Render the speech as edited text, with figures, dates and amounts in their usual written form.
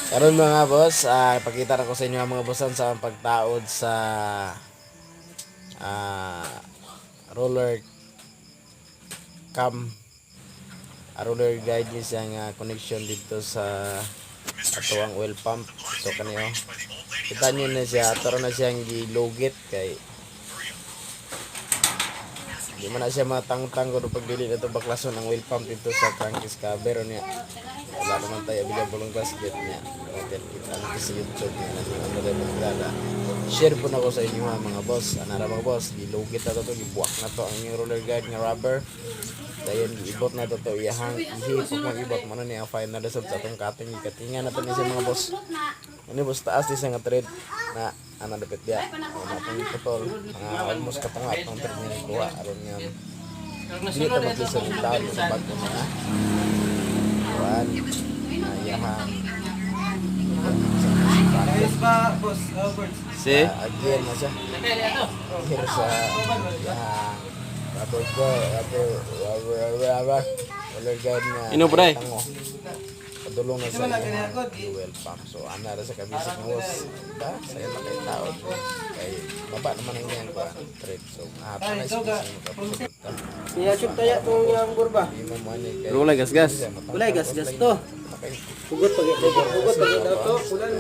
Karon mga boss, ipakita na ko sa inyo ang mga bossan sa pagtaod sa roller cam roller guide niya siya nga connection dito sa ato ang oil pump. So kaniyo kita nyo na siya, taro na siyang gilugit kay di man na siya matangtang kung pagdili na ito baklason ang oil pump dito sa crankcase cover niya. Wala naman tayo available ng gasket niya. Hotel kita natin sa YouTube niya na yung ano rin magdala. Share po na ko sa inyo mga boss. Anara mga boss, gilugit na ito, gibuak na to ang yung roller guide nga rubber. Dayon giibot na to iyahang ihipok mo ibot mo na niya final result sa atong cutting ikatingan na to ni mga boss. Ano boss taas di sa nga thread na ana dapat dia. Ano pang putol almost katungat ng thread niya kuha aron nga hindi ta maglisa ng down sa bag mo na. Kuan iyahang Ayos ba, boss? Birds? si again na siya. Here sa iyahang Ato ko, roller guide na Ino, pre? padulong na sa fuel pump. So, ana ra sa kabisig mo ba? Saya na kay tao. Kay baba naman ang yan ko trade. So, hapa na space mo kapag Iyasok tayo itong yung burba. di mo mo ni kay Rulay gas-gas. Kulay, gas-gas to. Hugot pag ito to. Kulan.